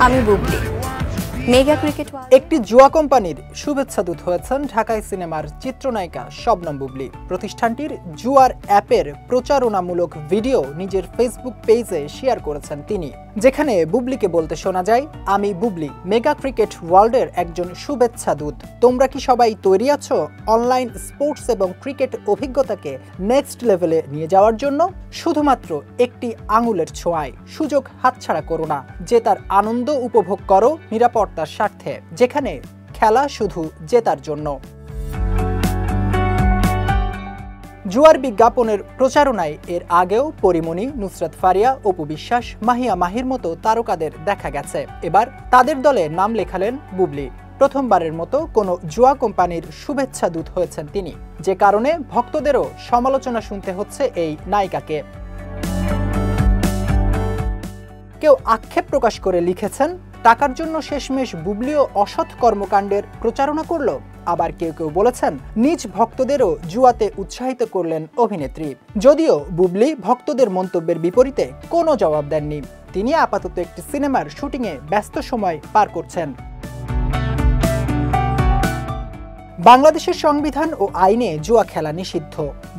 আমি Bubly. Mega cricket একটি জুয়া কোম্পানির শুভেচ্ছা দূত হয়েছেন ঢাকাই সিনেমার চিত্রনায়িকা শবনম বুবলি। প্রতিষ্ঠানটির জুয়ার অ্যাপের প্রচারণামূলক ভিডিও নিজের ফেসবুক পেজে শেয়ার করেছেন তিনি, যেখানে বুবলিকে বলতে শোনা যায়, আমি বুবলি, মেগা ক্রিকেট ওয়ার্ল্ডের একজন শুভেচ্ছা দূত। তোমরা কি সবাই তৈরি আছো অনলাইন স্পোর্টস এবং ক্রিকেট অভিজ্ঞতাকে নেক্সট লেভেলে নিয়ে যাওয়ার জন্য? শুধুমাত্র একটি আঙুলের ছোঁয়ায় সুযোগ হাতছাড়া করো না। জেতার আনন্দ উপভোগ করো নিরাপত্তার স্বার্থে, যেখানে খেলা শুধু জেতার জন্য। জুয়ার বিজ্ঞাপনের প্রচারণায় এর আগেও পরিমণি, নুসরাত ফারিয়া, অপু বিশ্বাস, মাহিয়া মাহির মতো তারকাদের দেখা গেছে। এবার তাদের দলে নাম লেখালেন বুবলি। প্রথমবারের মতো কোনো জুয়া কোম্পানির শুভেচ্ছা দূত হয়েছেন তিনি, যে কারণে ভক্তদেরও সমালোচনা শুনতে হচ্ছে এই নায়িকাকে। কেউ আক্ষেপ প্রকাশ করে লিখেছেন, টাকার জন্য শেষমেশ বুবলিও অসৎ কর্মকাণ্ডের প্রচারণা করল। আবার কেউ কেউ বলেছেন, নিজ ভক্তদেরও জুয়াতে উৎসাহিত করলেন অভিনেত্রী। যদিও বুবলি ভক্তদের মন্তব্যের বিপরীতে কোনো জবাব দেননি। তিনি আপাতত একটি সিনেমার শুটিংয়ে ব্যস্ত সময় পার করছেন। বাংলাদেশের সংবিধান ও আইনে জুয়া খেলা নিষিদ্ধ।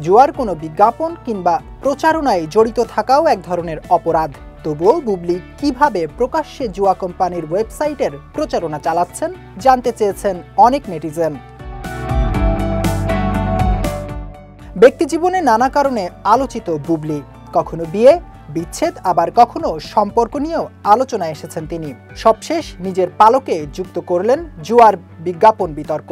জুয়ার কোনো বিজ্ঞাপন কিংবা প্রচারণায় জড়িত থাকাও এক ধরনের অপরাধ। তবুও বুবলি কিভাবে প্রকাশ্যে জুয়া কোম্পানির ওয়েবসাইটের প্রচারণা চালাচ্ছেন জানতে চেয়েছেন অনেক নেটিজেন। ব্যক্তিজীবনে নানা কারণে আলোচিত বুবলি। কখনো বিয়ে, বিচ্ছেদ, আবার কখনো সম্পর্ক নিয়েও আলোচনায় এসেছেন তিনি। সবশেষ নিজের পালকে যুক্ত করলেন জুয়ার বিজ্ঞাপন বিতর্ক।